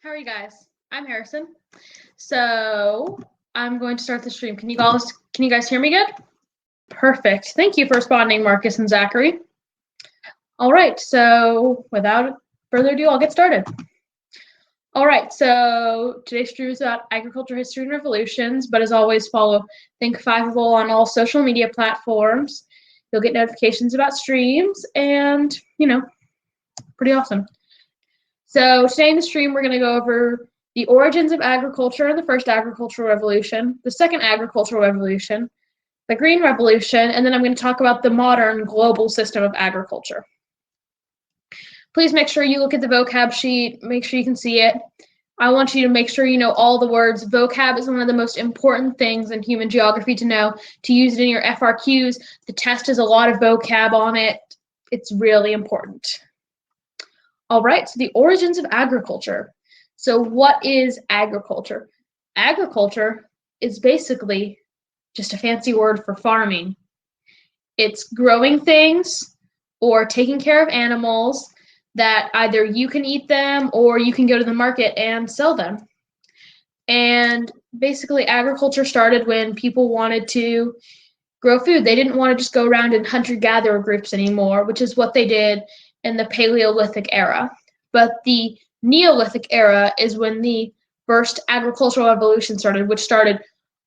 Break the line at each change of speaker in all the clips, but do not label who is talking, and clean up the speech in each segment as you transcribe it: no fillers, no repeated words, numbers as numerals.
How are you guys? I'm Harrison. So I'm going to start the stream. Can you guys hear me good? Perfect. Thank you for responding, Marcus and Zachary. All right, so without further ado, I'll get started. All right, so today's stream is about agriculture history and revolutions, but as always, follow Think Fiveable on all social media platforms. You'll get notifications about streams and, pretty awesome. So today in the stream, we're going to go over the origins of agriculture in the first agricultural revolution, the second agricultural revolution, the Green Revolution, and then I'm going to talk about the modern global system of agriculture. Please make sure you look at the vocab sheet, make sure you can see it. I want you to make sure you know all the words. Vocab is one of the most important things in human geography to know, to use it in your FRQs. The test has a lot of vocab on it. It's really important. All right, so the origins of agriculture. So what is agriculture? Agriculture is basically just a fancy word for farming. It's growing things or taking care of animals that either you can eat them or you can go to the market and sell them. And basically agriculture started when people wanted to grow food. They didn't want to just go around in hunter-gatherer groups anymore, which is what they did in the Paleolithic era. But the Neolithic era is when the first agricultural revolution started, which started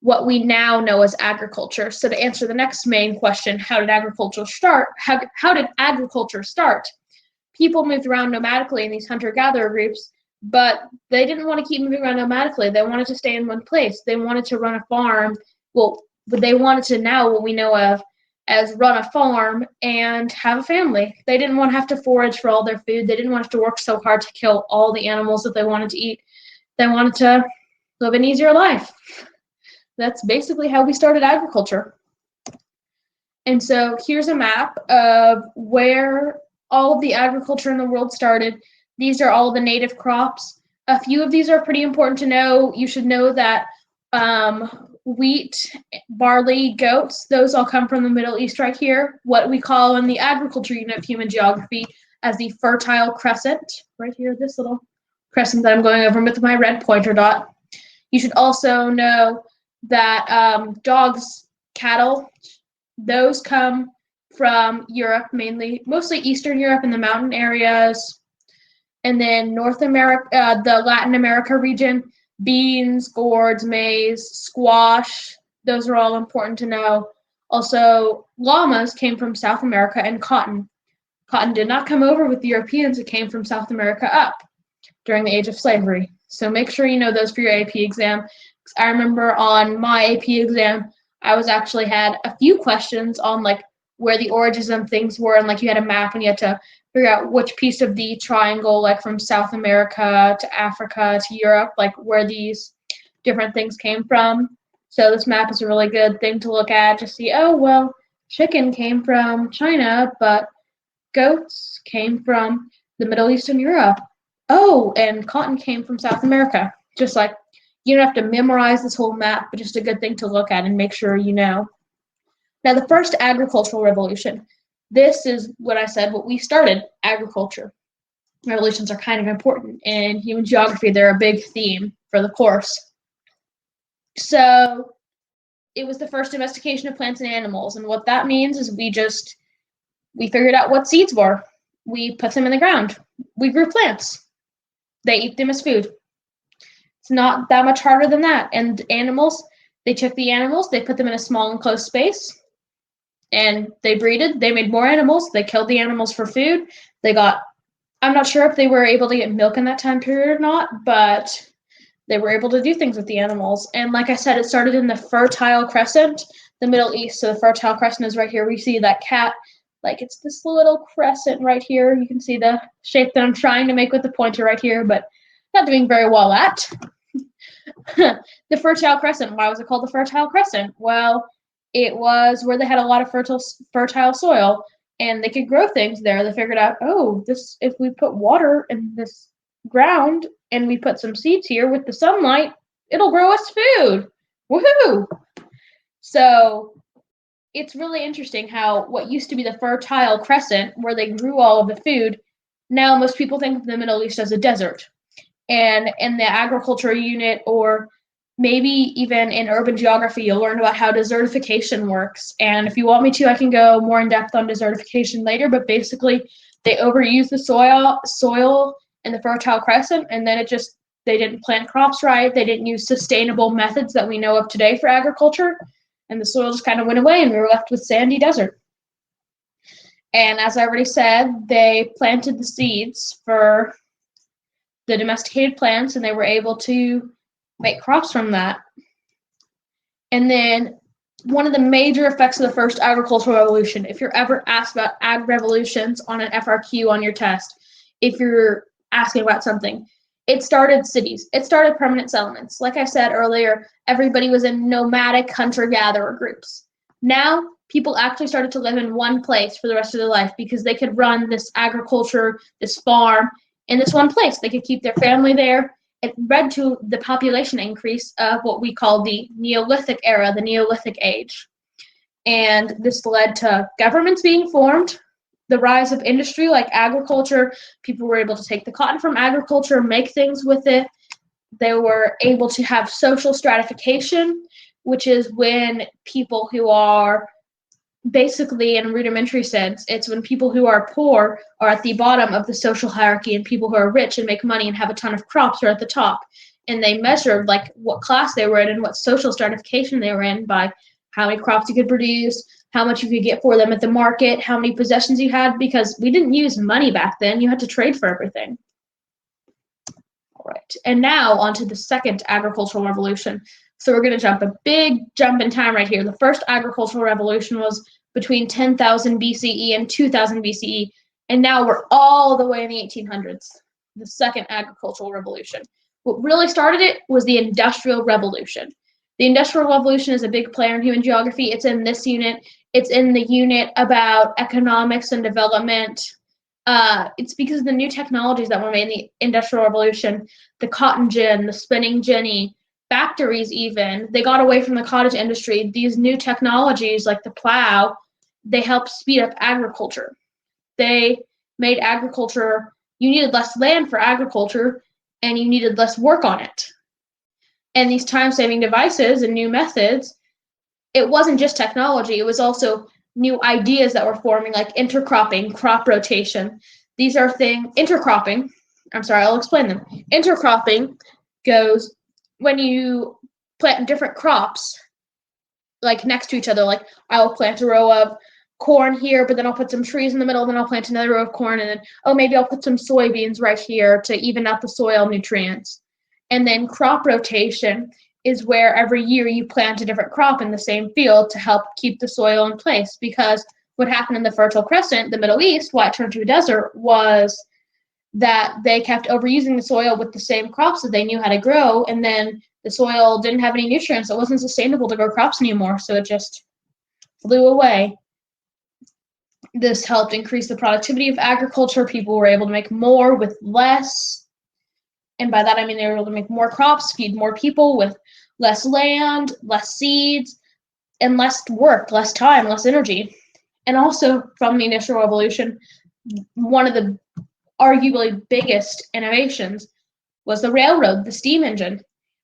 what we now know as agriculture. So to answer the next main question, how did agriculture start? How did agriculture start? People moved around nomadically in these hunter-gatherer groups, but they didn't want to keep moving around nomadically. They wanted to stay in one place. They wanted to run a farm. Well, they wanted to now what we know of as run a farm and have a family. They didn't want to have to forage for all their food. They didn't want to have to work so hard to kill all the animals that they wanted to eat. They wanted to live an easier life. That's basically how we started agriculture. And so here's a map of where all of the agriculture in the world started. These are all the native crops. A few of these are pretty important to know. You should know that wheat, barley, goats, those all come from the Middle East right here, what we call in the agriculture unit of human geography as the Fertile Crescent, right here, this little crescent that I'm going over with my red pointer dot. You should also know that dogs, cattle, those come from Europe mainly, mostly Eastern Europe and the mountain areas. And then North America, the Latin America region, beans, gourds, maize, squash, those are all important to know. Also, llamas came from South America and cotton. Cotton did not come over with the Europeans, it came from South America up during the age of slavery. So make sure you know those for your AP exam. I remember on my AP exam, I actually had a few questions on like where the origins of things were, and like you had a map and you had to figure out which piece of the triangle, like from South America to Africa to Europe, like where these different things came from. So this map is a really good thing to look at to see, oh, well, chicken came from China, but goats came from the Middle East and Europe. Oh, and cotton came from South America. Just like, you don't have to memorize this whole map, but just a good thing to look at and make sure you know. Now, the first agricultural revolution. This is what I said, what we started, agriculture. Revolutions are kind of important in human geography. They're a big theme for the course. So it was the first domestication of plants and animals. And what that means is we figured out what seeds were. We put them in the ground. We grew plants. They eat them as food. It's not that much harder than that. And animals, they took the animals, they put them in a small enclosed space, and they breeded. They made more animals. They killed the animals for food. I'm not sure if they were able to get milk in that time period or not, but they were able to do things with the animals. And like I said, it started in the Fertile Crescent, the Middle East. So the Fertile Crescent is right here. We see that cat, like it's this little crescent right here. You can see the shape that I'm trying to make with the pointer right here, but not doing very well at. The Fertile Crescent. Why was it called the Fertile Crescent? Well, it was where they had a lot of fertile soil, and they could grow things there. They figured out, oh, if we put water in this ground and we put some seeds here with the sunlight, it'll grow us food. Woohoo! So it's really interesting how what used to be the Fertile Crescent, where they grew all of the food, now most people think of the Middle East as a desert. And in the agriculture unit, or maybe even in urban geography, you'll learn about how desertification works. And if you want me to, I can go more in depth on desertification later, but basically they overuse the soil in the Fertile Crescent, and then they didn't plant crops right, they didn't use sustainable methods that we know of today for agriculture, and the soil just kind of went away and we were left with sandy desert. And as I already said, they planted the seeds for the domesticated plants, and they were able to make crops from that. And then one of the major effects of the first agricultural revolution, if you're ever asked about ag revolutions on an FRQ on your test, if you're asking about something, it started cities. It started permanent settlements. Like I said earlier, everybody was in nomadic hunter-gatherer groups. Now, people actually started to live in one place for the rest of their life because they could run this agriculture, this farm, in this one place. They could keep their family there. It led to the population increase of what we call the Neolithic era, the Neolithic age. And this led to governments being formed, the rise of industry like agriculture. People were able to take the cotton from agriculture, make things with it. They were able to have social stratification, which is when people who are basically, in a rudimentary sense, it's when people who are poor are at the bottom of the social hierarchy and people who are rich and make money and have a ton of crops are at the top. And they measured like what class they were in and what social stratification they were in by how many crops you could produce, how much you could get for them at the market, how many possessions you had, because we didn't use money back then. You had to trade for everything. All right, and now on to the second agricultural revolution. So we're going to a big jump in time right here. The first agricultural revolution was between 10,000 BCE and 2000 BCE, and now we're all the way in the 1800s, the second agricultural revolution. What really started it was the Industrial Revolution. The Industrial Revolution is a big player in human geography. It's in this unit. It's in the unit about economics and development. It's because of the new technologies that were made in the Industrial Revolution, the cotton gin, the spinning jenny, factories even, they got away from the cottage industry. These new technologies like the plow, they helped speed up agriculture. They made agriculture, you needed less land for agriculture and you needed less work on it. And these time-saving devices and new methods, it wasn't just technology, it was also new ideas that were forming like intercropping, crop rotation. These are intercropping, I'll explain them. Intercropping goes when you plant different crops like next to each other, like I'll plant a row of corn here, but then I'll put some trees in the middle, then I'll plant another row of corn, and then, maybe I'll put some soybeans right here to even out the soil nutrients. And then crop rotation is where every year you plant a different crop in the same field to help keep the soil in place, because what happened in the Fertile Crescent, the Middle East, why it turned to a desert, was that they kept overusing the soil with the same crops that they knew how to grow, and then the soil didn't have any nutrients. It wasn't sustainable to grow crops anymore, so it just flew away. This helped increase the productivity of agriculture. People were able to make more with less, and by that I mean they were able to make more crops, feed more people with less land, less seeds, and less work, less time, less energy. And also from the Industrial Revolution, one of the arguably biggest innovations was the railroad, the steam engine.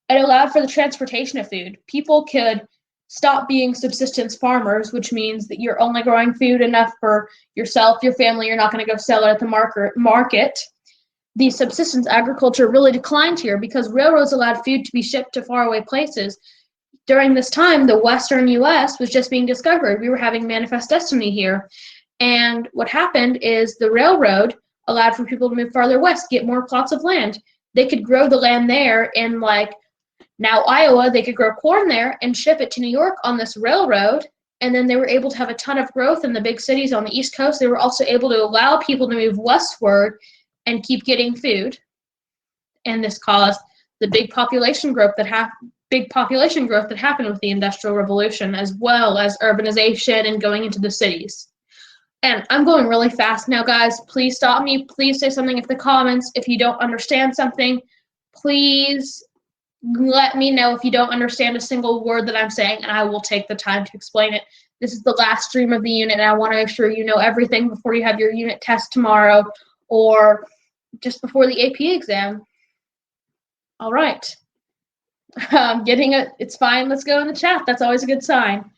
It allowed for the transportation of food. People could stop being subsistence farmers, which means that you're only growing food enough for yourself, your family, you're not going to go sell it at the market. The subsistence agriculture really declined here because railroads allowed food to be shipped to faraway places. During this time, the Western U.S. was just being discovered. We were having manifest destiny here. And what happened is the railroad allowed for people to move farther west, get more plots of land. They could grow the land there in now Iowa, they could grow corn there and ship it to New York on this railroad. And then they were able to have a ton of growth in the big cities on the East Coast. They were also able to allow people to move westward and keep getting food. And this caused the big population growth that happened with the Industrial Revolution, as well as urbanization and going into the cities. And I'm going really fast now, guys. Please stop me. Please say something in the comments. If you don't understand something, please let me know if you don't understand a single word that I'm saying, and I will take the time to explain it. This is the last stream of the unit, and I want to make sure you know everything before you have your unit test tomorrow or just before the AP exam. All right. It's fine. Let's go in the chat. That's always a good sign.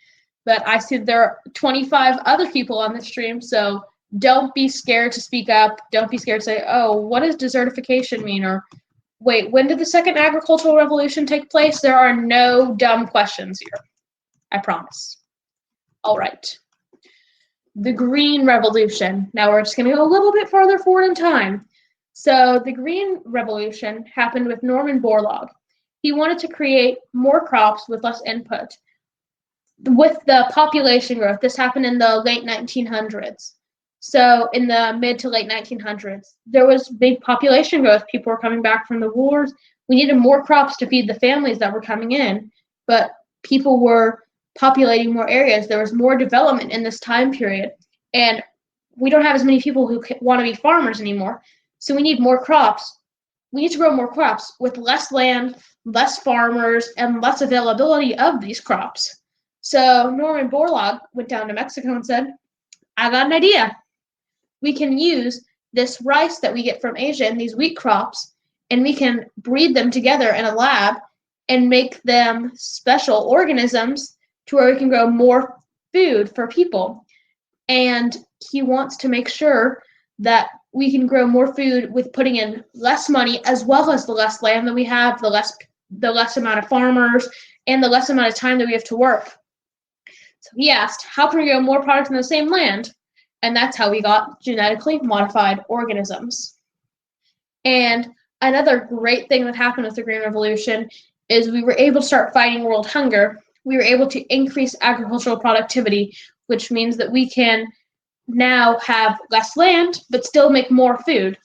But I see there are 25 other people on the stream, so don't be scared to speak up. Don't be scared to say, oh, what does desertification mean? Or, wait, when did the second agricultural revolution take place? There are no dumb questions here. I promise. All right. The Green Revolution. Now we're just going to go a little bit farther forward in time. So the Green Revolution happened with Norman Borlaug. He wanted to create more crops with less input. With the population growth, this happened in the late 1900s. So in the mid to late 1900s, there was big population growth. People were coming back from the wars. We needed more crops to feed the families that were coming in, but people were populating more areas. There was more development in this time period, and we don't have as many people who want to be farmers anymore. So we need more crops. We need to grow more crops with less land, less farmers, and less availability of these crops. So Norman Borlaug went down to Mexico and said, I got an idea. We can use this rice that we get from Asia and these wheat crops, and we can breed them together in a lab and make them special organisms to where we can grow more food for people. And he wants to make sure that we can grow more food with putting in less money, as well as the less land that we have, the less amount of farmers, and the less amount of time that we have to work. So he asked, how can we grow more products in the same land? And that's how we got genetically modified organisms. And another great thing that happened with the Green Revolution is we were able to start fighting world hunger. We were able to increase agricultural productivity, which means that we can now have less land, but still make more food.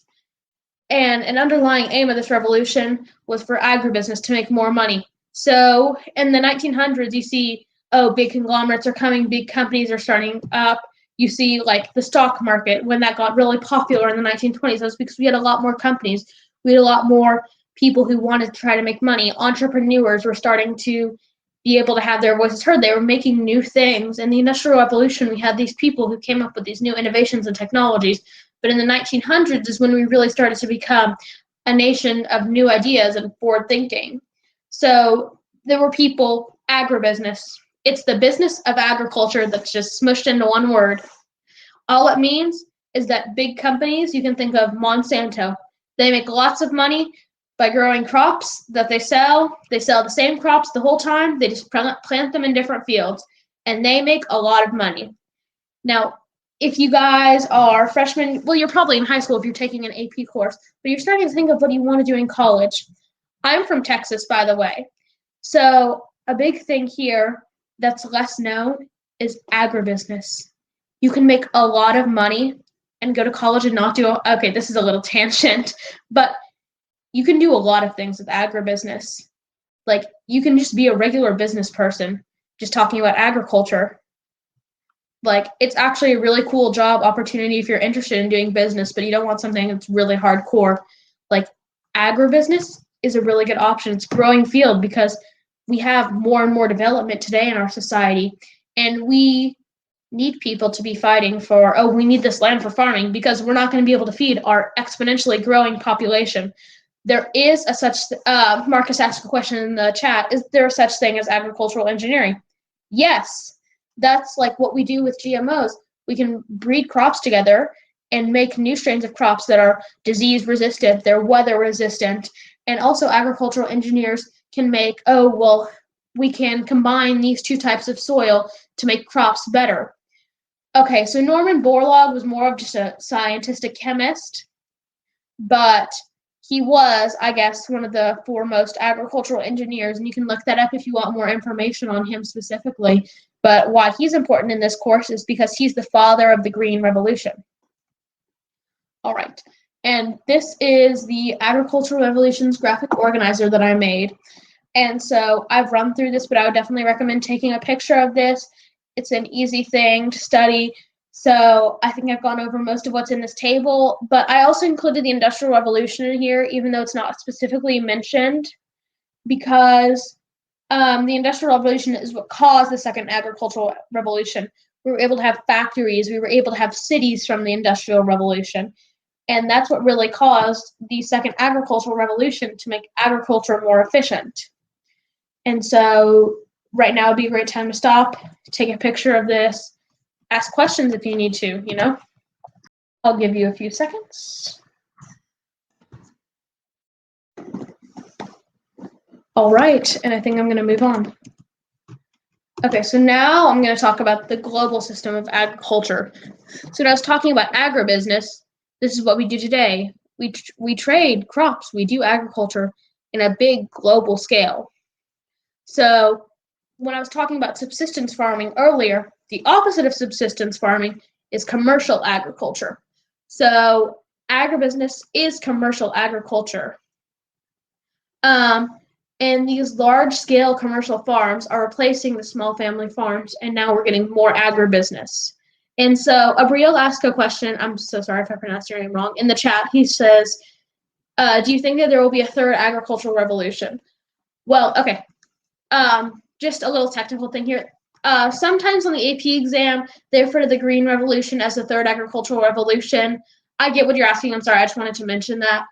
And an underlying aim of this revolution was for agribusiness to make more money. So in the 1900s, you see, oh, big conglomerates are coming, big companies are starting up. You see, like, the stock market, when that got really popular in the 1920s, that was because we had a lot more companies. We had a lot more people who wanted to try to make money. Entrepreneurs were starting to be able to have their voices heard. They were making new things. In the Industrial Revolution, we had these people who came up with these new innovations and technologies. But in the 1900s is when we really started to become a nation of new ideas and forward thinking. So there were people, agribusiness. It's the business of agriculture that's just smushed into one word. All it means is that big companies, you can think of Monsanto, they make lots of money by growing crops that they sell. They sell the same crops the whole time. They just plant them in different fields, and they make a lot of money. Now, if you guys are freshmen, well, you're probably in high school if you're taking an AP course, but you're starting to think of what you want to do in college. I'm from Texas, by the way. So a big thing here that's less known is agribusiness. You can make a lot of money and go to college and not do, okay, this is a little tangent, but you can do a lot of things with agribusiness. Like, you can just be a regular business person just talking about agriculture. Like, it's actually a really cool job opportunity if you're interested in doing business, but you don't want something that's really hardcore. Like, agribusiness is a really good option. It's a growing field because we have more and more development today in our society, and we need people to be fighting for, oh, we need this land for farming because we're not going to be able to feed our exponentially growing population. There is a such, Marcus asked a question in the chat, is there a such thing as agricultural engineering? Yes, that's like what we do with GMOs. We can breed crops together and make new strains of crops that are disease resistant, they're weather resistant, and also agricultural engineers can make, oh, well, we can combine these two types of soil to make crops better. Okay, so Norman Borlaug was more of just a scientific chemist, but he was, I guess, one of the foremost agricultural engineers, and you can look that up if you want more information on him specifically. But why he's important in this course is because he's the father of the Green Revolution. All right, and this is the Agricultural Revolution's graphic organizer that I made. And so I've run through this, but I would definitely recommend taking a picture of this. It's an easy thing to study. So I think I've gone over most of what's in this table, but I also included the Industrial Revolution in here, even though it's not specifically mentioned, because the Industrial Revolution is what caused the second agricultural revolution. We were able to have factories. We were able to have cities from the Industrial Revolution. And that's what really caused the second agricultural revolution, to make agriculture more efficient. And so right now would be a great time to stop, take a picture of this, ask questions if you need to, you know. I'll give you a few seconds. All right, and I think I'm going to move on. Okay, so now I'm going to talk about the global system of agriculture. So when I was talking about agribusiness, this is what we do today. We trade crops, we do agriculture in a big global scale. So when I was talking about subsistence farming earlier, the opposite of subsistence farming is commercial agriculture. So agribusiness is commercial agriculture. And these large-scale commercial farms are replacing the small family farms, and now we're getting more agribusiness. And so Abriel asked a question, I'm so sorry if I pronounced your name wrong, in the chat. He says, do you think that there will be a third agricultural revolution? Well, okay, just a little technical thing here. Sometimes on the AP exam, they refer to the Green Revolution as the third agricultural revolution. I get what you're asking, I'm sorry, I just wanted to mention that.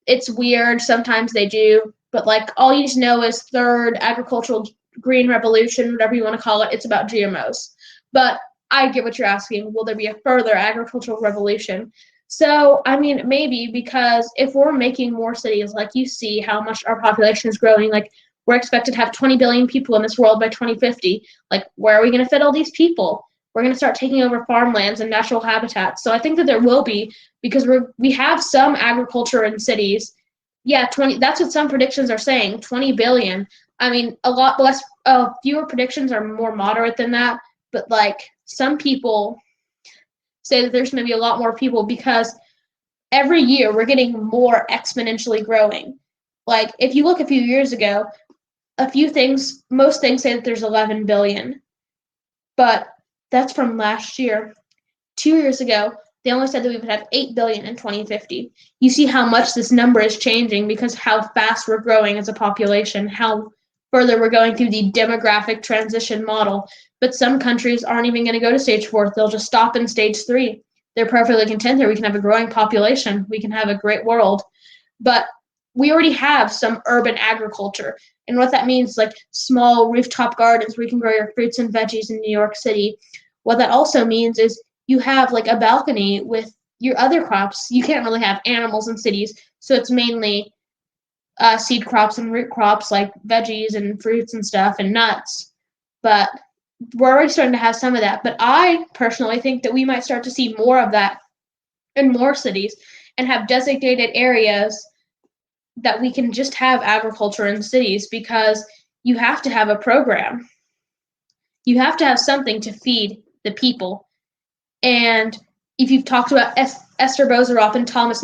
It's weird, sometimes they do, but like all you need to know is third agricultural green revolution, whatever you want to call it, it's about GMOs. But I get what you're asking, will there be a further agricultural revolution? So, I mean, maybe, because if we're making more cities, like you see how much our population is growing, like we're expected to have 20 billion people in this world by 2050. Like, where are we going to fit all these people? We're going to start taking over farmlands and natural habitats. So I think that there will be, because we have some agriculture in cities. Yeah, 20. That's what some predictions are saying, 20 billion. I mean, a lot less, fewer predictions are more moderate than that. But like some people say that there's going to be a lot more people, because every year we're getting more exponentially growing. Like if you look a few years ago, most things say that there's 11 billion, but that's from last year. 2 years ago, they only said that we would have 8 billion in 2050. You see how much this number is changing because how fast we're growing as a population, how further we're going through the demographic transition model. But some countries aren't even going to go to stage 4. They'll just stop in stage 3. They're perfectly content there. We can have a growing population. We can have a great world. But we already have some urban agriculture. And what that means is like small rooftop gardens where you can grow your fruits and veggies in New York City. What that also means is you have like a balcony with your other crops. You can't really have animals in cities, so it's mainly seed crops and root crops like veggies and fruits and stuff and nuts. But we're already starting to have some of that. But I personally think that we might start to see more of that in more cities and have designated areas that we can just have agriculture in cities, because you have to have a program. You have to have something to feed the people. And if you've talked about Esther Boserup and Thomas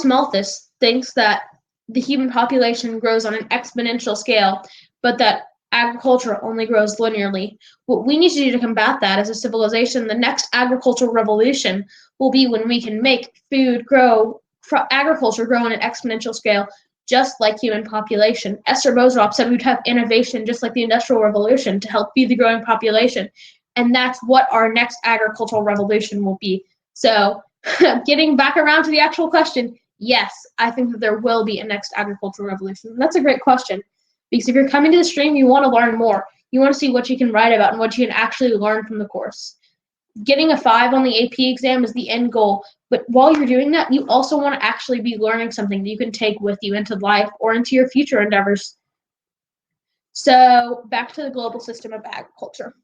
Malthus thinks that the human population grows on an exponential scale, but that agriculture only grows linearly. What we need to do to combat that as a civilization, the next agricultural revolution will be when we can make food grow, agriculture grow on an exponential scale, just like human population. Esther Boserup said we'd have innovation just like the Industrial Revolution to help feed the growing population. And that's what our next agricultural revolution will be. So getting back around to the actual question, yes, I think that there will be a next agricultural revolution. And that's a great question, because if you're coming to the stream, you want to learn more. You want to see what you can write about and what you can actually learn from the course. Getting a 5 on the AP exam is the end goal. But while you're doing that, you also want to actually be learning something that you can take with you into life or into your future endeavors. So back to the global system of agriculture.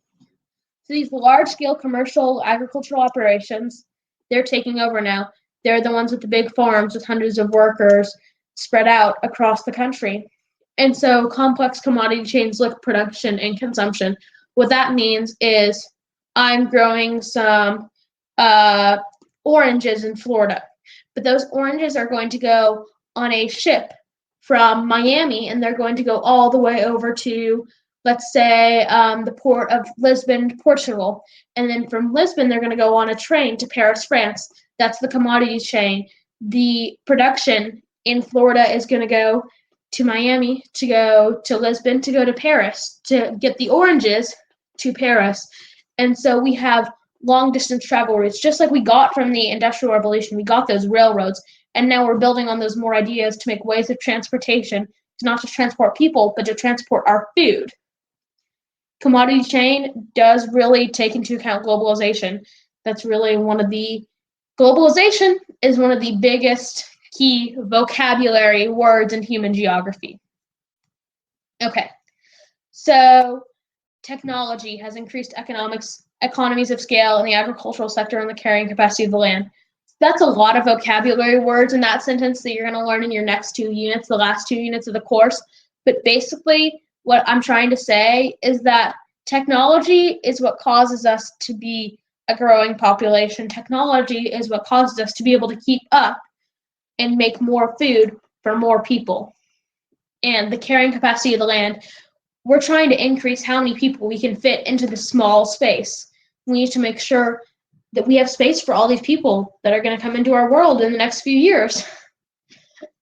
So these large-scale commercial agricultural operations, they're taking over now. They're the ones with the big farms with hundreds of workers spread out across the country. And so complex commodity chains look production and consumption. What that means is I'm growing some oranges in Florida, but those oranges are going to go on a ship from Miami, and they're going to go all the way over to, let's say, the port of Lisbon, Portugal. And then from Lisbon, they're going to go on a train to Paris, France. That's the commodity chain. The production in Florida is going to go to Miami, to go to Lisbon, to go to Paris, to get the oranges to Paris. And so we have long distance travel routes, just like we got from the Industrial Revolution. We got those railroads, and now we're building on those more ideas to make ways of transportation to not just transport people, but to transport our food. Commodity chain does really take into account globalization. That's really globalization is one of the biggest key vocabulary words in human geography. Okay, so technology has increased economies of scale in the agricultural sector and the carrying capacity of the land. That's a lot of vocabulary words in that sentence that you're going to learn in your next 2 units, the last 2 units of the course. But basically, what I'm trying to say is that technology is what causes us to be a growing population. Technology is what causes us to be able to keep up and make more food for more people. And the carrying capacity of the land, we're trying to increase how many people we can fit into the small space. We need to make sure that we have space for all these people that are going to come into our world in the next few years.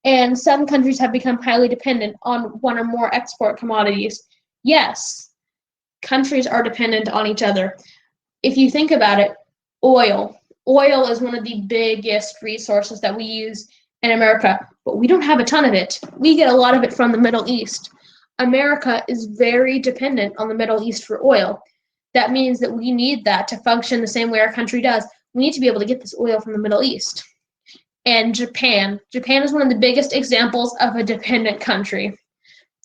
And some countries have become highly dependent on one or more export commodities. Yes, countries are dependent on each other. If you think about it, oil is one of the biggest resources that we use in America, but we don't have a ton of it. We get a lot of it from the Middle East. America is very dependent on the Middle East for oil. That means that we need that to function the same way our country does. We need to be able to get this oil from the Middle East. And Japan is one of the biggest examples of a dependent country.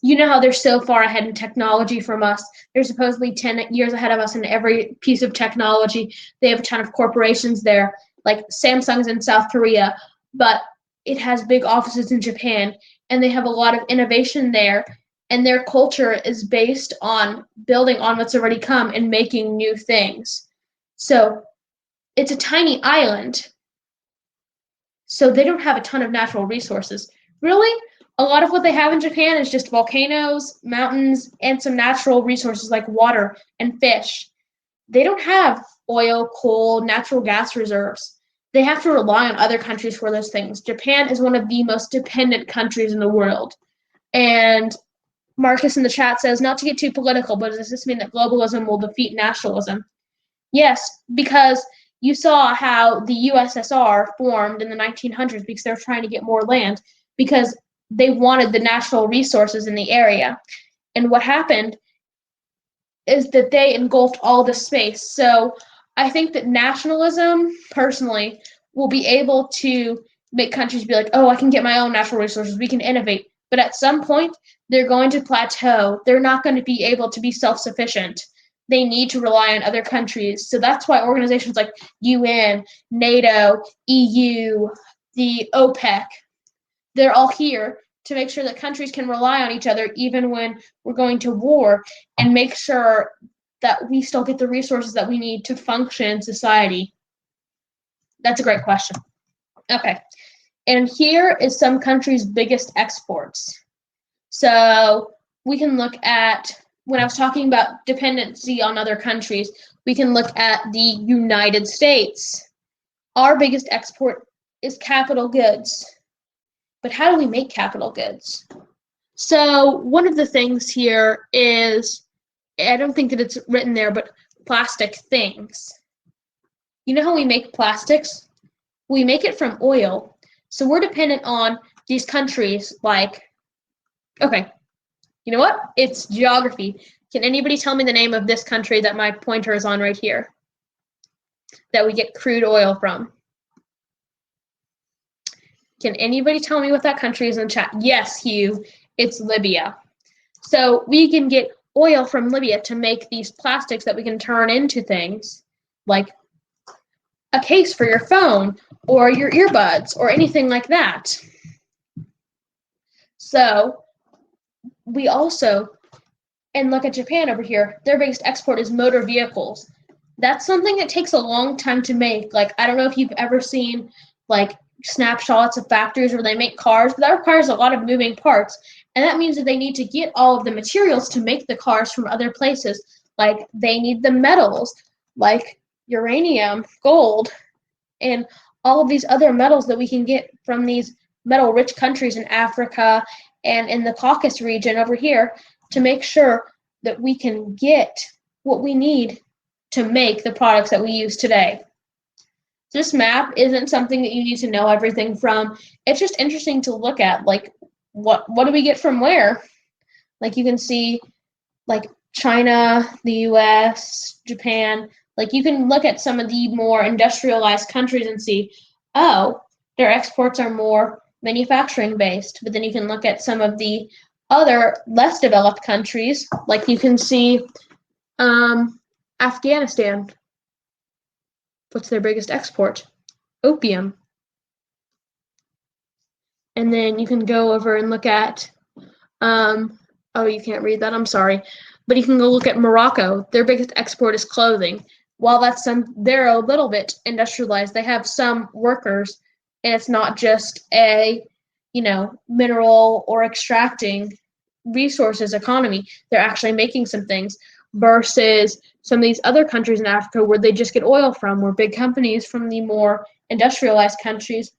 You know how they're so far ahead in technology from us. They're supposedly 10 years ahead of us in every piece of technology. They have a ton of corporations there, like Samsung's in South Korea, but it has big offices in Japan, and they have a lot of innovation there, and their culture is based on building on what's already come and making new things. So it's a tiny island, so they don't have a ton of natural resources. Really, a lot of what they have in Japan is just volcanoes, mountains, and some natural resources like water and fish. They don't have oil, coal, natural gas reserves. They have to rely on other countries for those things. Japan is one of the most dependent countries in the world. And Marcus in the chat says, not to get too political, but does this mean that globalism will defeat nationalism? Yes, because you saw how the USSR formed in the 1900s because they were trying to get more land, because they wanted the natural resources in the area. And what happened is that they engulfed all the space. So I think that nationalism, personally, will be able to make countries be like, oh, I can get my own natural resources, we can innovate. But at some point, they're going to plateau. They're not going to be able to be self-sufficient. They need to rely on other countries. So that's why organizations like UN, NATO, EU, the OPEC, they're all here to make sure that countries can rely on each other even when we're going to war, and make sure that we still get the resources that we need to function in society. That's a great question. Okay, and here is some countries' biggest exports. So we can look at, when I was talking about dependency on other countries, we can look at the United States. Our biggest export is capital goods. But how do we make capital goods? So one of the things here is, I don't think that it's written there, but plastic things. You know how we make plastics? We make it from oil. So we're dependent on these countries like, okay, you know what? It's geography. Can anybody tell me the name of this country that my pointer is on right here that we get crude oil from? Can anybody tell me what that country is in chat? Yes, Hugh, it's Libya. So we can get oil from Libya to make these plastics that we can turn into things like a case for your phone or your earbuds or anything like that. So we also, and look at Japan over here, their biggest export is motor vehicles. That's something that takes a long time to make. Like, I don't know if you've ever seen like snapshots of factories where they make cars, but that requires a lot of moving parts. And that means that they need to get all of the materials to make the cars from other places. Like, they need the metals, like uranium, gold, and all of these other metals that we can get from these metal-rich countries in Africa and in the Caucasus region over here to make sure that we can get what we need to make the products that we use today. This map isn't something that you need to know everything from. It's just interesting to look at, like, what do we get from where? Like, you can see, like, China, the US, Japan. Like, you can look at some of the more industrialized countries and see, oh, their exports are more manufacturing based. But then you can look at some of the other less developed countries, like you can see Afghanistan. What's their biggest export? Opium. And then you can go over and look at, oh, you can't read that, I'm sorry. But you can go look at Morocco. Their biggest export is clothing. While they're a little bit industrialized, they have some workers, and it's not just a, mineral or extracting resources economy. They're actually making some things, versus some of these other countries in Africa where they just get oil from, where big companies from the more industrialized countries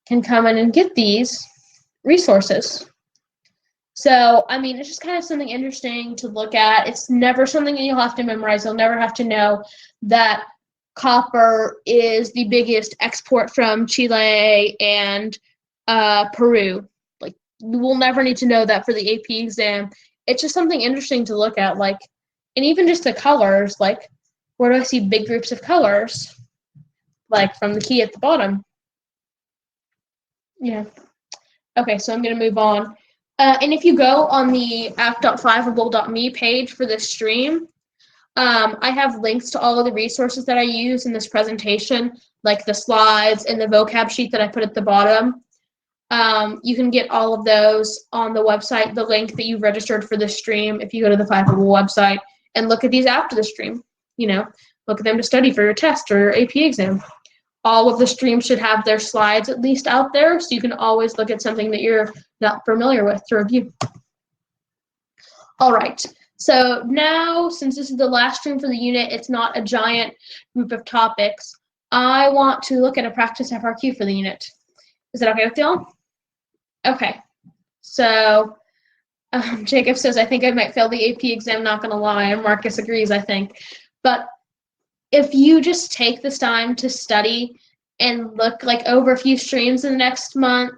can come in and get these resources. So, it's just kind of something interesting to look at. It's never something that you'll have to memorize. You'll never have to know that copper is the biggest export from Chile and Peru. Like, you will never need to know that for the AP exam. It's just something interesting to look at, like, and even just the colors, like, where do I see big groups of colors? Like, from the key at the bottom. Yeah. Okay, so I'm going to move on. And if you go on the app.5able.me page for this stream, I have links to all of the resources that I use in this presentation, like the slides and the vocab sheet that I put at the bottom. You can get all of those on the website, the link that you've registered for this stream, if you go to the 5able website and look at these after the stream. Look at them to study for your test or your AP exam. All of the streams should have their slides at least out there, so you can always look at something that you're not familiar with to review. All right, so now, since this is the last stream for the unit, it's not a giant group of topics. I want to look at a practice FRQ for the unit. Is that okay with y'all? Okay, so Jacob says, I think I might fail the AP exam, not gonna lie, and Marcus agrees, I think. But if you just take this time to study and look like over a few streams in the next month,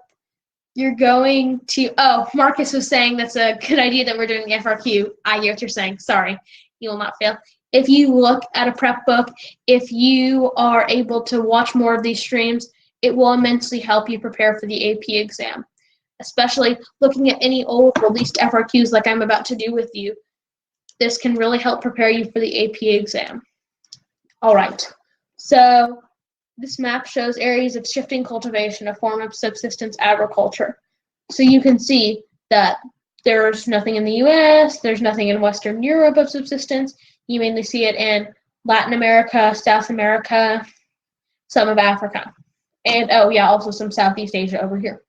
you're going to, Marcus was saying that's a good idea that we're doing the FRQ. I hear what you're saying. Sorry, you will not fail. If you look at a prep book, if you are able to watch more of these streams, it will immensely help you prepare for the AP exam, especially looking at any old released FRQs like I'm about to do with you. This can really help prepare you for the AP exam. All right, so this map shows areas of shifting cultivation, a form of subsistence agriculture. So you can see that there's nothing in the US, there's nothing in Western Europe of subsistence. You mainly see it in Latin America, South America, some of Africa. And, also some Southeast Asia over here.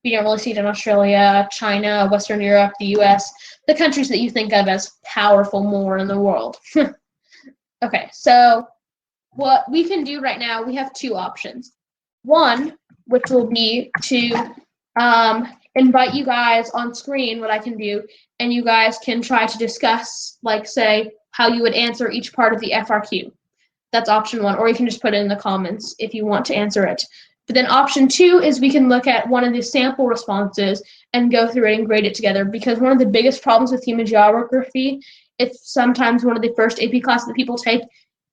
You don't really see it in Australia, China, Western Europe, the US, the countries that you think of as powerful more in the world. Okay, so what we can do right now, we have two options. One, which will be to invite you guys on screen, what I can do, and you guys can try to discuss, like, say, how you would answer each part of the FRQ. That's option one, or you can just put it in the comments if you want to answer it. But then option two is we can look at one of the sample responses and go through it and grade it together, because one of the biggest problems with human geography, it's sometimes one of the first AP classes that people take.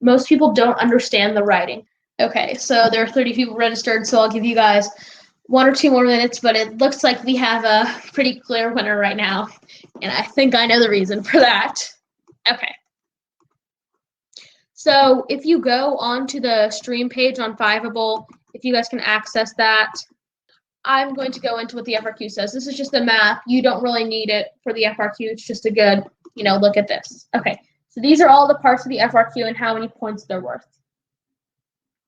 Most people don't understand the writing. Okay, so there are 30 people registered, so I'll give you guys 1 or 2 more minutes, but it looks like we have a pretty clear winner right now, and I think I know the reason for that. Okay. So if you go onto the stream page on 5able, if you guys can access that, I'm going to go into what the FRQ says. This is just the map. You don't really need it for the FRQ. It's just a good, look at this. Okay, so these are all the parts of the FRQ and how many points they're worth.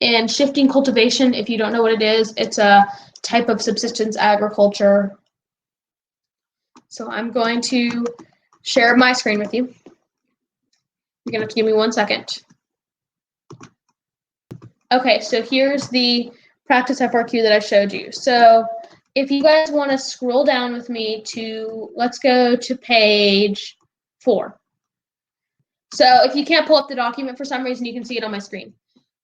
And shifting cultivation, if you don't know what it is, it's a type of subsistence agriculture. So I'm going to share my screen with you. You're going to have to give me 1 second. Okay, so here's the practice FRQ that I showed you. So if you guys want to scroll down with me to, let's go to page 4. So if you can't pull up the document for some reason, you can see it on my screen.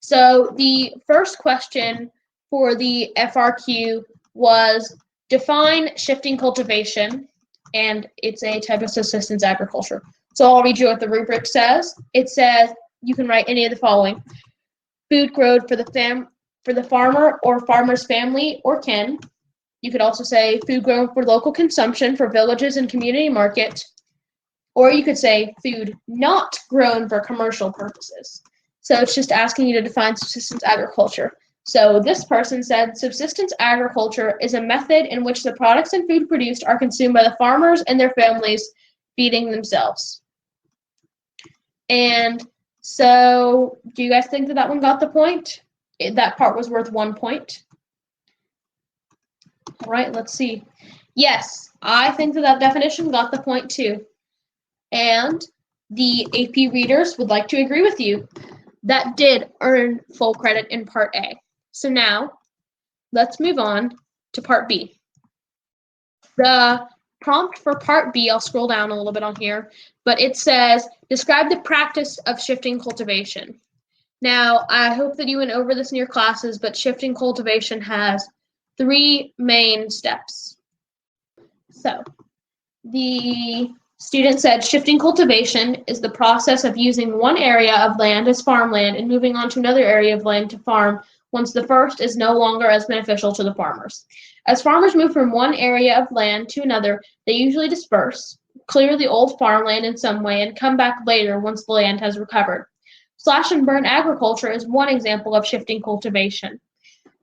So the first question for the FRQ was define shifting cultivation, and it's a type of subsistence agriculture. So I'll read you what the rubric says. It says you can write any of the following: food grown for the farmer or farmer's family or kin. You could also say food grown for local consumption for villages and community market. Or you could say food not grown for commercial purposes. So it's just asking you to define subsistence agriculture. So this person said subsistence agriculture is a method in which the products and food produced are consumed by the farmers and their families, feeding themselves. And so do you guys think that that one got the point? That part was worth 1 point. All right, let's see. Yes, I think that that definition got the point too. And the AP readers would like to agree with you. That did earn full credit in Part A. So now, let's move on to Part B. The prompt for Part B, I'll scroll down a little bit on here, but it says, describe the practice of shifting cultivation. Now, I hope that you went over this in your classes, but shifting cultivation has 3 main steps. So, the student said shifting cultivation is the process of using one area of land as farmland and moving on to another area of land to farm once the first is no longer as beneficial to the farmers. As farmers move from one area of land to another, they usually disperse, clear the old farmland in some way, and come back later once the land has recovered. Slash and burn agriculture is one example of shifting cultivation.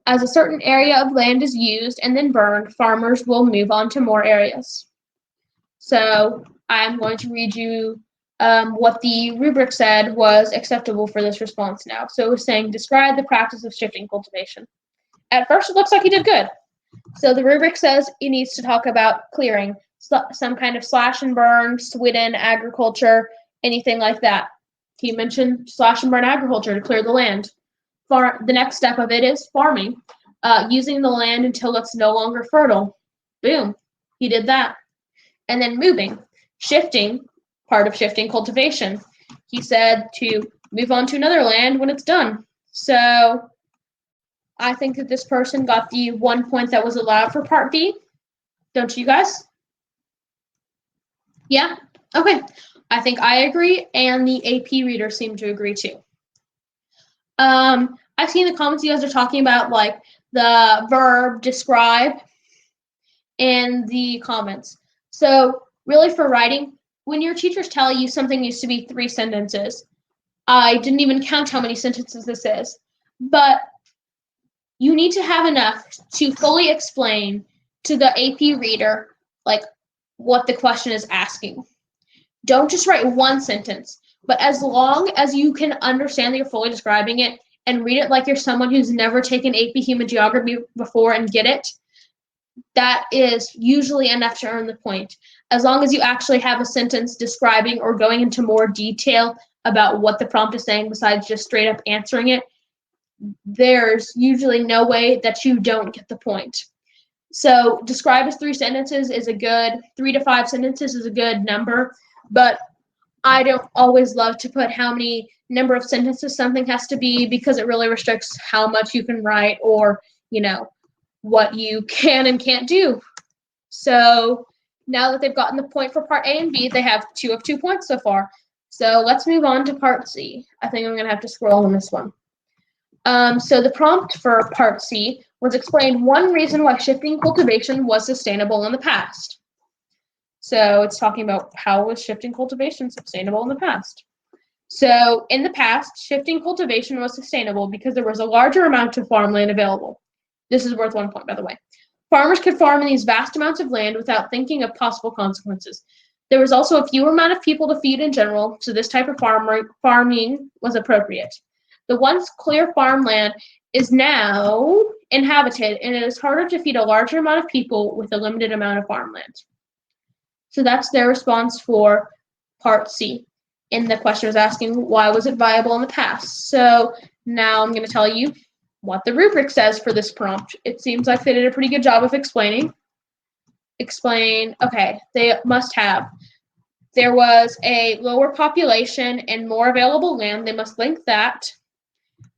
As a certain area of land is used and then burned, farmers will move on to more areas. So I'm going to read you what the rubric said was acceptable for this response now. So it was saying, describe the practice of shifting cultivation. At first, it looks like he did good. So the rubric says he needs to talk about clearing, some kind of slash and burn, Sweden, agriculture, anything like that. He mentioned slash and burn agriculture to clear the land. The next step of it is farming, using the land until it's no longer fertile. Boom, he did that. And then moving, shifting, part of shifting cultivation. He said to move on to another land when it's done. So I think that this person got the 1 point that was allowed for Part B. Don't you guys? Yeah? Okay. I think I agree, and the AP readers seem to agree too. I've seen the comments you guys are talking about, like the verb describe in the comments. So really for writing, when your teachers tell you something used to be 3 sentences, I didn't even count how many sentences this is, but you need to have enough to fully explain to the AP reader, like, what the question is asking. Don't just write 1 sentence, but as long as you can understand that you're fully describing it and read it like you're someone who's never taken AP Human Geography before and get it, that is usually enough to earn the point. As long as you actually have a sentence describing or going into more detail about what the prompt is saying besides just straight up answering it, there's usually no way that you don't get the point. So describe as 3 sentences is a good, 3 to 5 sentences is a good number, but I don't always love to put how many number of sentences something has to be because it really restricts how much you can write or, you know, what you can and can't do. So now that they've gotten the point for Part A and B, they have 2 of 2 points so far. So let's move on to Part C. I think I'm going to have to scroll on this one. So the prompt for Part C was explain 1 reason why shifting cultivation was sustainable in the past. So it's talking about how was shifting cultivation sustainable in the past. So in the past, shifting cultivation was sustainable because there was a larger amount of farmland available. This is worth 1 point, by the way. Farmers could farm in these vast amounts of land without thinking of possible consequences. There was also a fewer amount of people to feed in general, so this type of farming was appropriate. The once clear farmland is now inhabited, and it is harder to feed a larger amount of people with a limited amount of farmland. So that's their response for Part C. And the question was asking, why was it viable in the past? So now I'm going to tell you what the rubric says for this prompt. It seems like they did a pretty good job of explaining. Okay, they must have there was a lower population and more available land, they must link that,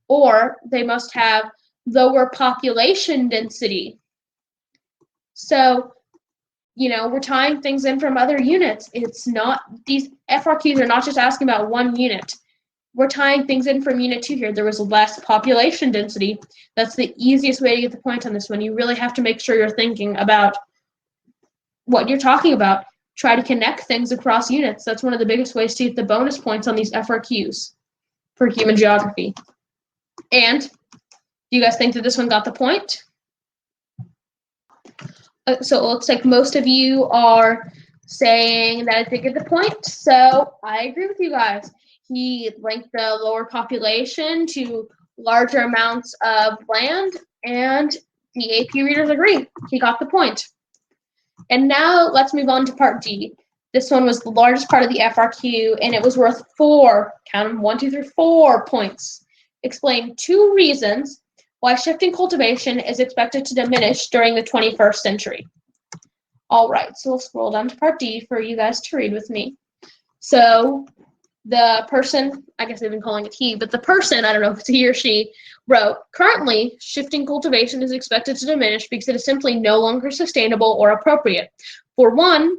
or they must have lower population density. So, we're tying things in from other units. It's not, these FRQs are not just asking about one unit. We're tying things in from unit 2 here. There was less population density. That's the easiest way to get the point on this one. You really have to make sure you're thinking about what you're talking about. Try to connect things across units. That's one of the biggest ways to get the bonus points on these FRQs for human geography. And do you guys think that this one got the point? So it looks like most of you are saying that they get the point. So I agree with you guys. He linked the lower population to larger amounts of land, and the AP readers agree. He got the point. And now let's move on to Part D. This one was the largest part of the FRQ, and it was worth 4, count them, 1, 2, 3, 4 points. Explain 2 reasons why shifting cultivation is expected to diminish during the 21st century. All right, so we'll scroll down to Part D for you guys to read with me. So the person, I guess they've been calling it he, but the person, I don't know if it's he or she, wrote, currently, shifting cultivation is expected to diminish because it is simply no longer sustainable or appropriate. For one,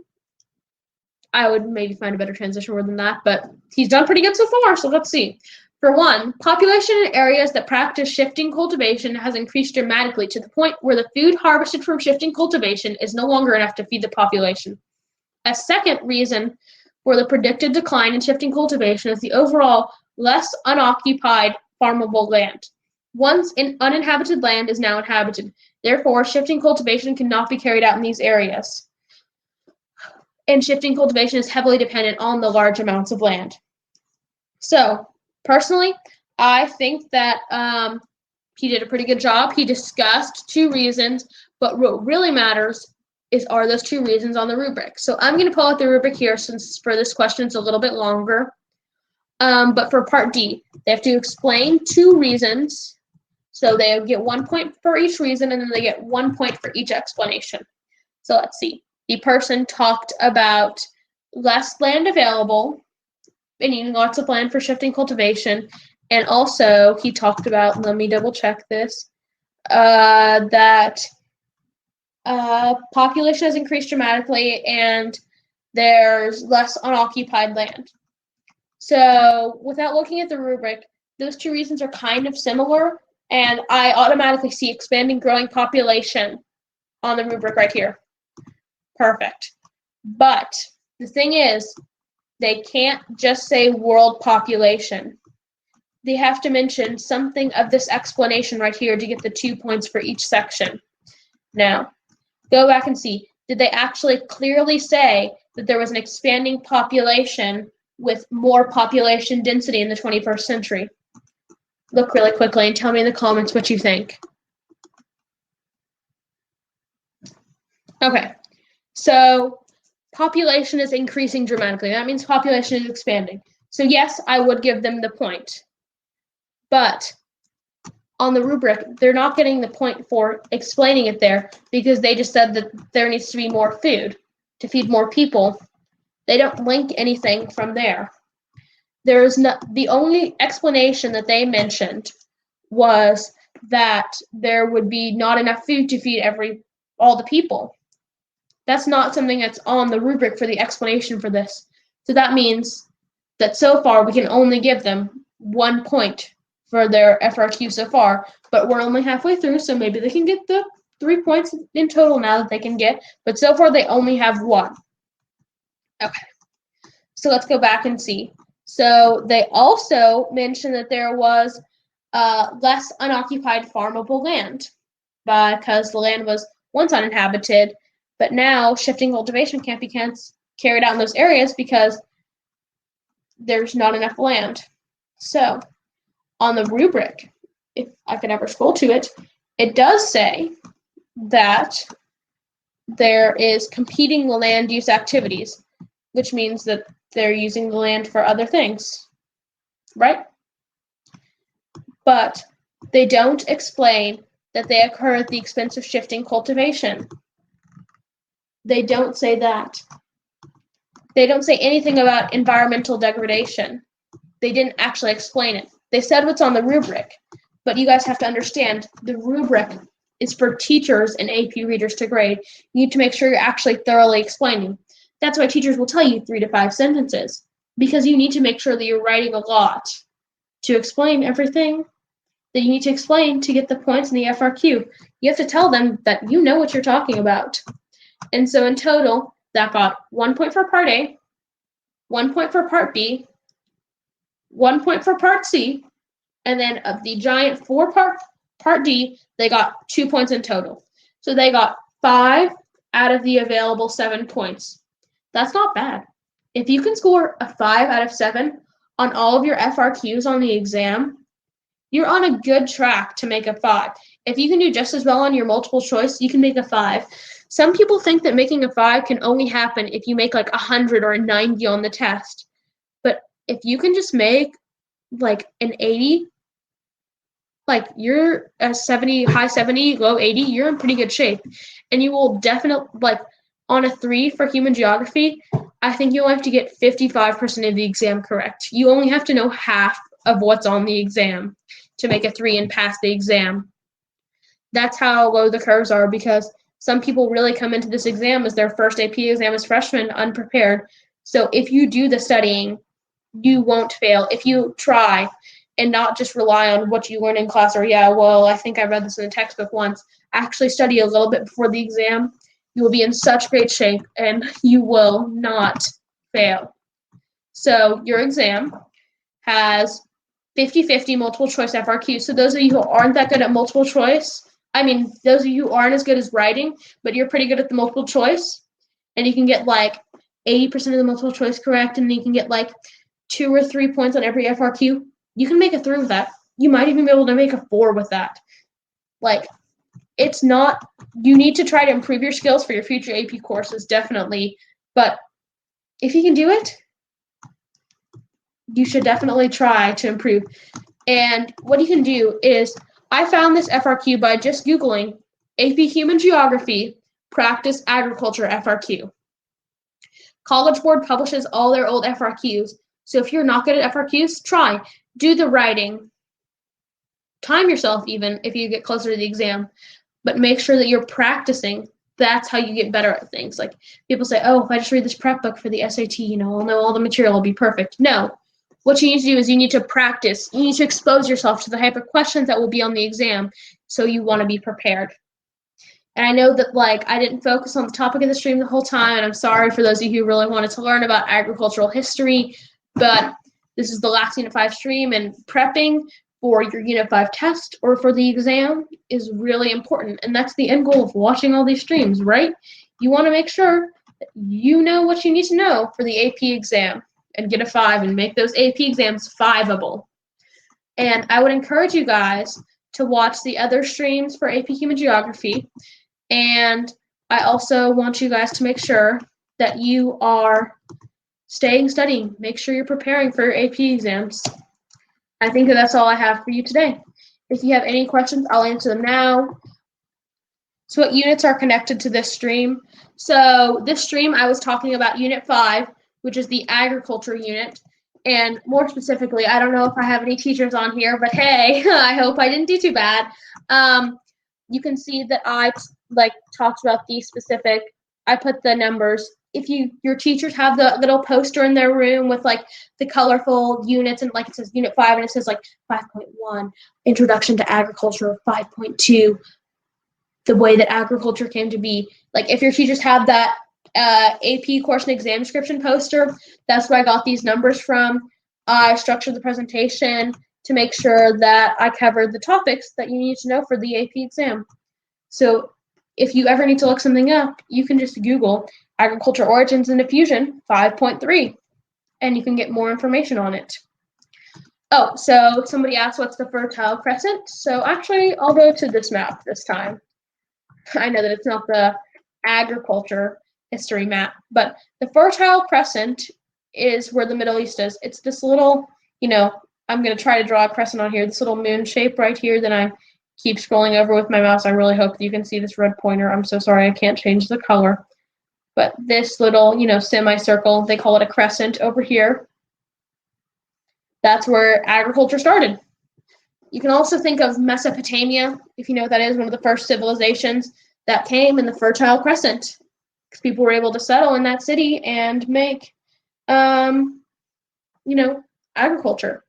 I would maybe find a better transition word than that, but he's done pretty good so far, so let's see. For one, population in areas that practice shifting cultivation has increased dramatically to the point where the food harvested from shifting cultivation is no longer enough to feed the population. A second reason for the predicted decline in shifting cultivation is the overall less unoccupied farmable land. Once uninhabited land is now inhabited. Therefore, shifting cultivation cannot be carried out in these areas. And shifting cultivation is heavily dependent on the large amounts of land. So, personally, I think that he did a pretty good job. He discussed 2 reasons, but what really matters are those 2 reasons on the rubric. So I'm going to pull out the rubric here since for this question it's a little bit longer. But for Part D, they have to explain 2 reasons. So they get 1 point for each reason, and then they get 1 point for each explanation. So let's see. The person talked about less land available, and needing lots of land for shifting cultivation. And also, he talked about, let me double check this, that population has increased dramatically and there's less unoccupied land. So without looking at the rubric, those 2 reasons are kind of similar, and I automatically see expanding growing population on the rubric right here. Perfect. But the thing is, they can't just say world population. They have to mention something of this explanation right here to get the 2 points for each section. Now, go back and see, did they actually clearly say that there was an expanding population with more population density in the 21st century? Look really quickly and tell me in the comments what you think. Okay, so population is increasing dramatically. That means population is expanding. So yes, I would give them the point. But on the rubric, they're not getting the point for explaining it there because they just said that there needs to be more food to feed more people. They don't link anything from there. The only explanation that they mentioned was that there would be not enough food to feed all the people. That's not something that's on the rubric for the explanation for this. So that means that so far we can only give them 1 point for their FRQ so far, but we're only halfway through, so maybe they can get the 3 points in total now that they can get, but so far they only have 1. Okay, so let's go back and see. So they also mentioned that there was less unoccupied farmable land because the land was once uninhabited, but now shifting cultivation can't be carried out in those areas because there's not enough land. So on the rubric, if I could ever scroll to it, it does say that there is competing land use activities, which means that they're using the land for other things, right? But they don't explain that they occur at the expense of shifting cultivation. They don't say that. They don't say anything about environmental degradation. They didn't actually explain it. They said what's on the rubric, but you guys have to understand the rubric is for teachers and AP readers to grade. You need to make sure you're actually thoroughly explaining. That's why teachers will tell you 3 to 5 sentences, because you need to make sure that you're writing a lot to explain everything that you need to explain to get the points in the FRQ. You have to tell them that you know what you're talking about. And so in total, that got 1 point for Part A, 1 point for Part B, 1 point for Part C, and then of the giant 4 Part D, they got 2 points in total. So they got 5 out of the available 7 points. That's not bad. If you can score a 5 out of 7 on all of your FRQs on the exam, you're on a good track to make a 5. If you can do just as well on your multiple choice, you can make a 5. Some people think that making a 5 can only happen if you make like 100 or a 90 on the test. But if you can just make like an 80, like you're a 70, high 70, low 80, you're in pretty good shape. And you will definitely, like on a 3 for human geography, I think you'll have to get 55% of the exam correct. You only have to know half of what's on the exam to make a 3 and pass the exam. That's how low the curves are, because some people really come into this exam as their first AP exam as freshmen unprepared. So if you do the studying, you won't fail. If you try and not just rely on what you learn in class or, yeah, well, I think I read this in the textbook once, actually study a little bit before the exam, you will be in such great shape and you will not fail. So your exam has 50-50 multiple choice FRQ. So those of you who aren't that good at multiple choice, those of you who aren't as good as writing, but you're pretty good at the multiple choice, and you can get like 80% of the multiple choice correct, and you can get like 2 or 3 points on every FRQ, you can make a 3 with that. You might even be able to make a 4 with that. Like, it's not, you need to try to improve your skills for your future AP courses, definitely, but if you can do it, you should definitely try to improve. And what you can do is, I found this FRQ by just Googling AP Human Geography Practice Agriculture FRQ. College Board publishes all their old FRQs, so if you're not good at FRQs, try. Do the writing. Time yourself even if you get closer to the exam, but make sure that you're practicing. That's how you get better at things. Like, people say, oh, if I just read this prep book for the SAT, I'll know all the material, I'll be perfect. No. What you need to do is you need to practice. You need to expose yourself to the type of questions that will be on the exam, so you want to be prepared. And I know that, like, I didn't focus on the topic of the stream the whole time, and I'm sorry for those of you who really wanted to learn about agricultural history, but this is the last Unit 5 stream, and prepping for your Unit 5 test or for the exam is really important. And that's the end goal of watching all these streams, right? You want to make sure that you know what you need to know for the AP exam and get a 5 and make those AP exams 5-able. And I would encourage you guys to watch the other streams for AP Human Geography. And I also want you guys to make sure that you are studying. Make sure you're preparing for your AP exams. I think that's all I have for you today. If you have any questions, I'll answer them now. So what units are connected to this stream? So this stream, I was talking about Unit 5, which is the agriculture unit. And more specifically, I don't know if I have any teachers on here, but hey, I hope I didn't do too bad. You can see that I talked about the specific, I put the numbers. If your teachers have the little poster in their room with like the colorful units, and like it says Unit 5 and it says like 5.1, Introduction to Agriculture, 5.2, the way that agriculture came to be. Like, if your teachers have that AP course and exam description poster, that's where I got these numbers from. I structured the presentation to make sure that I covered the topics that you need to know for the AP exam. So if you ever need to look something up, you can just Google Agriculture Origins and Diffusion 5.3, and you can get more information on it. Oh, so somebody asked what's the fertile crescent. So actually, I'll go to this map this time. I know that it's not the agriculture history map, but the Fertile Crescent is where the Middle East is. It's this little, I'm going to try to draw a crescent on here, this little moon shape right here. Then I keep scrolling over with my mouse. I really hope that you can see this red pointer. I'm so sorry I can't change the color. But this little, semicircle, they call it a crescent over here. That's where agriculture started. You can also think of Mesopotamia, if you know what that is, one of the first civilizations that came in the Fertile Crescent, because people were able to settle in that city and make, agriculture.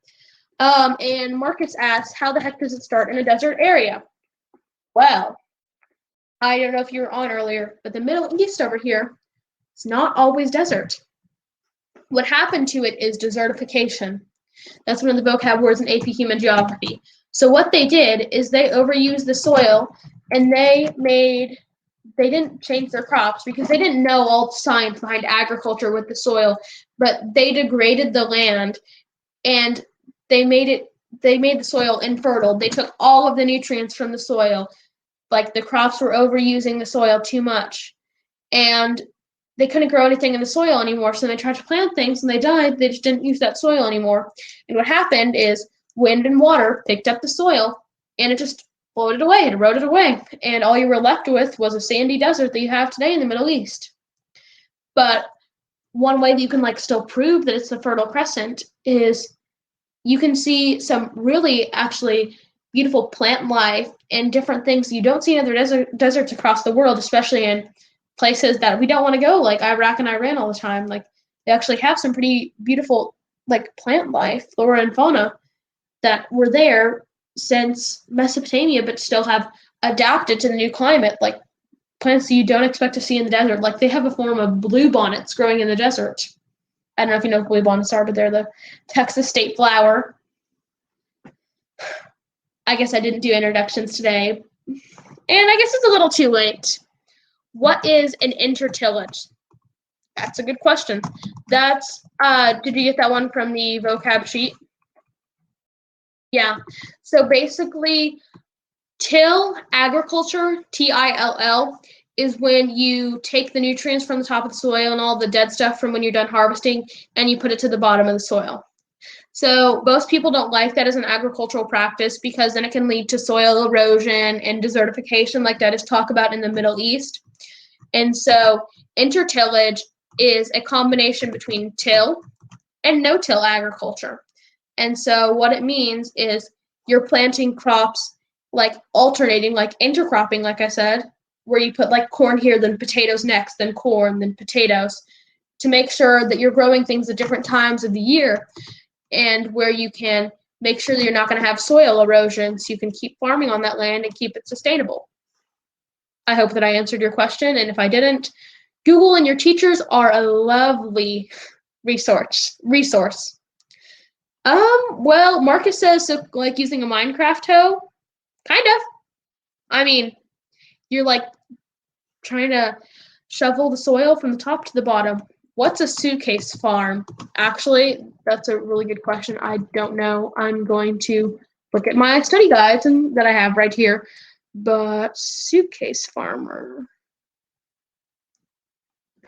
And Marcus asks, how the heck does it start in a desert area? Well, I don't know if you were on earlier, but the Middle East over here, it's not always desert. What happened to it is desertification. That's one of the vocab words in AP Human Geography. So what they did is they overused the soil, and they didn't change their crops because they didn't know all the science behind agriculture with the soil, but they degraded the land, and they made the soil infertile. They took all of the nutrients from the soil. Like, the crops were overusing the soil too much, and they couldn't grow anything in the soil anymore, so they tried to plant things and they died. They just didn't use that soil anymore. And what happened is wind and water picked up the soil, and it just floated away, it eroded away, and all you were left with was a sandy desert that you have today in the Middle East. But one way that you can still prove that it's the Fertile Crescent is you can see some really actually beautiful plant life and different things you don't see in other deserts across the world, especially in places that we don't want to go, like Iraq and Iran all the time. Like, they actually have some pretty beautiful plant life, flora and fauna, that were there since Mesopotamia, but still have adapted to the new climate, like plants that you don't expect to see in the desert. Like, they have a form of bluebonnets growing in the desert. I don't know if you know what bluebonnets are, but they're the Texas state flower. I guess I didn't do introductions today, and I guess it's a little too late. What is an intertillage? That's a good question. That's, did you get that one from the vocab sheet? Yeah. So basically, till agriculture, T-I-L-L, is when you take the nutrients from the top of the soil and all the dead stuff from when you're done harvesting, and you put it to the bottom of the soil. So most people don't like that as an agricultural practice because then it can lead to soil erosion and desertification, like that is talked about in the Middle East. And so intertillage is a combination between till and no-till agriculture. And so what it means is you're planting crops alternating, like intercropping, like I said, where you put corn here, then potatoes next, then corn, then potatoes, to make sure that you're growing things at different times of the year, and where you can make sure that you're not going to have soil erosion, so you can keep farming on that land and keep it sustainable. I hope that I answered your question, and if I didn't, Google and your teachers are a lovely resource. Well, Marcus says, so using a Minecraft hoe? Kind of. I mean, you're trying to shovel the soil from the top to the bottom. What's a suitcase farm? Actually, that's a really good question. I don't know. I'm going to look at my study guides that I have right here. But suitcase farmer.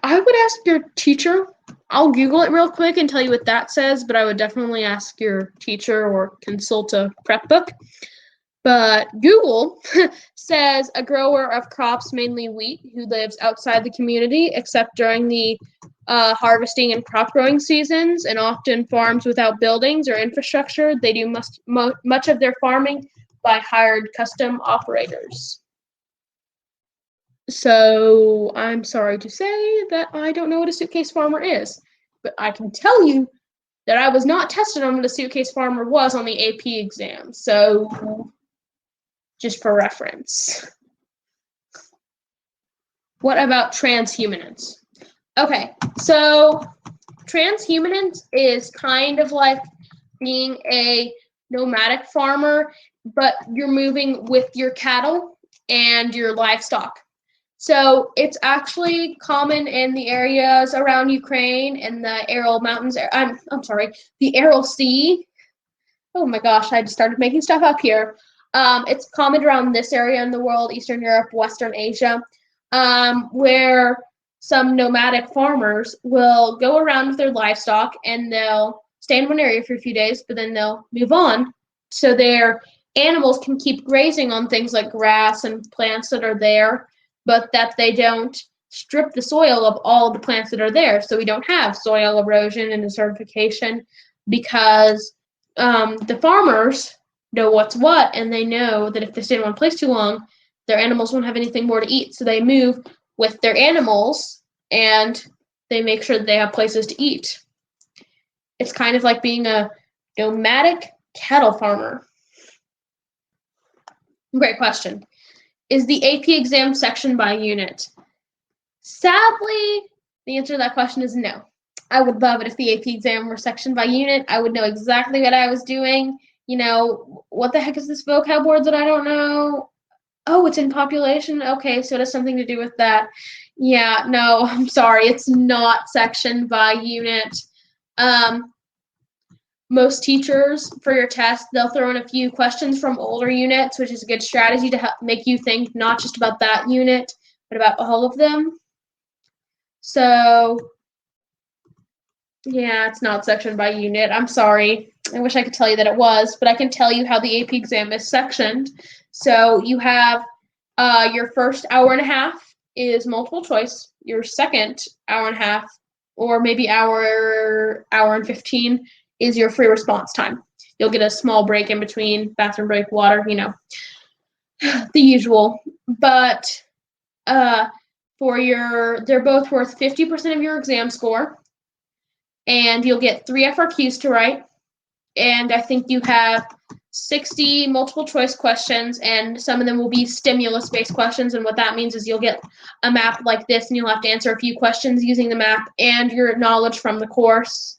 I would ask your teacher. I'll Google it real quick and tell you what that says, but I would definitely ask your teacher or consult a prep book. But Google says a grower of crops, mainly wheat, who lives outside the community except during the harvesting and crop growing seasons, and often farms without buildings or infrastructure. They do much of their farming by hired custom operators. So I'm sorry to say that I don't know what a suitcase farmer is, but I can tell you that I was not tested on what a suitcase farmer was on the AP exam. So just for reference. What about transhumance? Okay, so transhumance is kind of like being a nomadic farmer, but you're moving with your cattle and your livestock. So it's actually common in the areas around Ukraine and the Aral Mountains. The Aral Sea. Oh my gosh, I just started making stuff up here. It's common around this area in the world, Eastern Europe, Western Asia, where some nomadic farmers will go around with their livestock and they'll stay in one area for a few days, but then they'll move on so their animals can keep grazing on things like grass and plants that are there, but that they don't strip the soil of all the plants that are there. So we don't have soil erosion and desertification, because the farmers know what's what, and they know that if they stay in one place too long, their animals won't have anything more to eat. So they move with their animals and they make sure that they have places to eat. It's kind of like being a nomadic cattle farmer. Great question. Is the AP exam sectioned by unit? Sadly, the answer to that question is no. I would love it if the AP exam were sectioned by unit. I would know exactly what I was doing. You know, what the heck is this vocab word that I don't know? Oh, it's in population? Okay, so it has something to do with that. Yeah, no, I'm sorry. It's not sectioned by unit. Most teachers, for your test, they'll throw in a few questions from older units, which is a good strategy to help make you think not just about that unit, but about all of them. So, yeah, it's not sectioned by unit. I'm sorry. I wish I could tell you that it was, but I can tell you how the AP exam is sectioned. So you have your first hour and a half is multiple choice. Your second hour and a half, or maybe hour and 15, is your free response time. You'll get a small break in between, bathroom break, water, you know, the usual. But they're both worth 50% of your exam score, and you'll get 3 FRQs to write. And I think you have 60 multiple choice questions, and some of them will be stimulus-based questions. And what that means is you'll get a map like this, and you'll have to answer a few questions using the map and your knowledge from the course.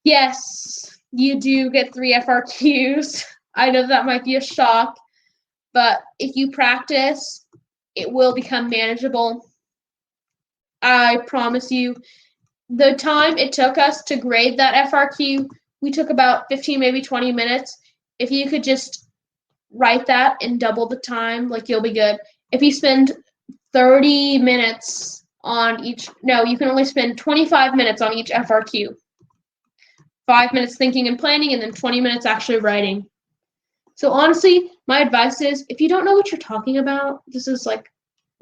Yes, you do get 3 FRQs. I know that might be a shock, but if you practice, it will become manageable. I promise you. The time it took us to grade that FRQ, we took about 15, maybe 20 minutes. If you could just write that in double the time, like, you'll be good. If you spend 30 minutes on each, no, you can only spend 25 minutes on each FRQ. 5 minutes thinking and planning, and then 20 minutes actually writing. So honestly, my advice is, if you don't know what you're talking about, this is like,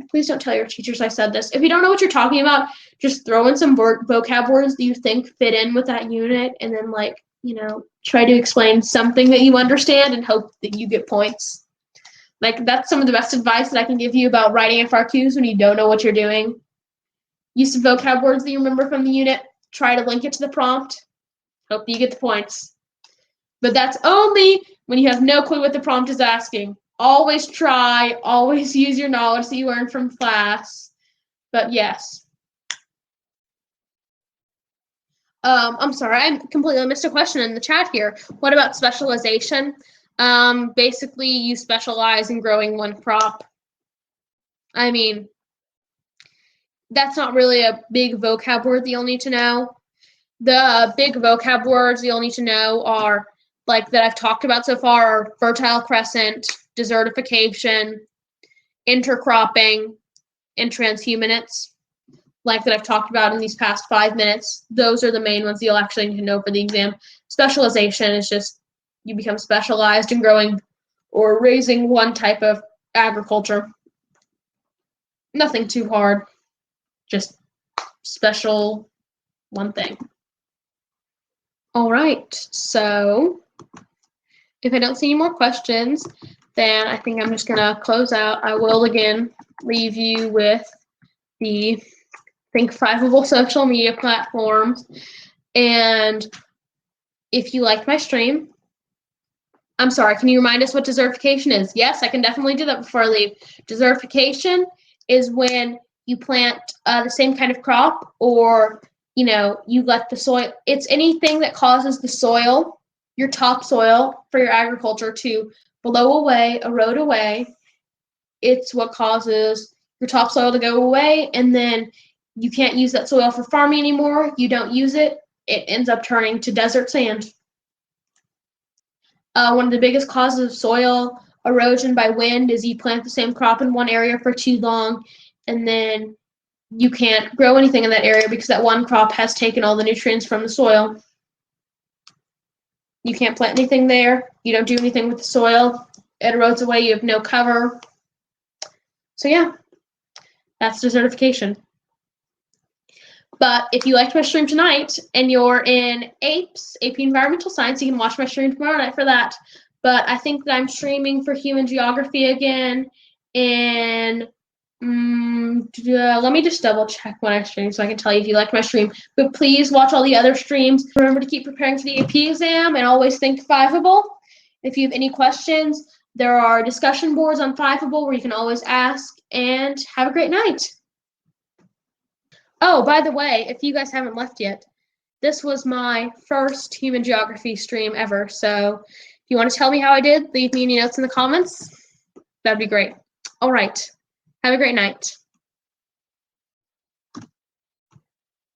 please don't tell your teachers I said this. If you don't know what you're talking about, just throw in some vocab words that you think fit in with that unit, and then, like, you know, try to explain something that you understand and hope that you get points. Like, that's some of the best advice that I can give you about writing FRQs when you don't know what you're doing. Use some vocab words that you remember from the unit. Try to link it to the prompt. Hope that you get the points. But that's only when you have no clue what the prompt is asking. Always try, always use your knowledge that you learned from class. But yes. I'm sorry, I completely missed a question in the chat here. What about specialization? Basically, you specialize in growing one crop. I mean, that's not really a big vocab word that you'll need to know. The big vocab words you'll need to know are, like, that I've talked about so far, are fertile crescent, desertification, intercropping, and transhumance, like that I've talked about in these past 5 minutes. Those are the main ones you'll actually need to know for the exam. Specialization is just you become specialized in growing or raising one type of agriculture. Nothing too hard, just special one thing. All right, so if I don't see any more questions, then I think I'm just gonna close out. I will again leave you with the Think 5able social media platforms. And if you liked my stream, I'm sorry, can you remind us what desertification is? Yes, I can definitely do that before I leave. Desertification is when you plant the same kind of crop, or, you know, you let the soil, it's anything that causes the soil, your topsoil for your agriculture, to blow away, erode away. It's what causes your topsoil to go away, and then you can't use that soil for farming anymore. You don't use it. It ends up turning to desert sand. One of the biggest causes of soil erosion by wind is you plant the same crop in one area for too long, and then you can't grow anything in that area because that one crop has taken all the nutrients from the soil. You can't plant anything there. You don't do anything with the soil. It erodes away. You have no cover. So yeah, That's desertification. But if you liked my stream tonight and you're in APES, AP Environmental Science, you can watch my stream tomorrow night for that. But I think that I'm streaming for human geography again. And let me just double check when I stream so I can tell you if you liked my stream. But please watch all the other streams. Remember to keep preparing for the AP exam and always think Fiveable. If you have any questions, there are discussion boards on Fiveable where you can always ask. And have a great night. Oh, by the way, if you guys haven't left yet, this was my first human geography stream ever. So if you want to tell me how I did, leave me any notes in the comments. That'd be great. All right. Have a great night.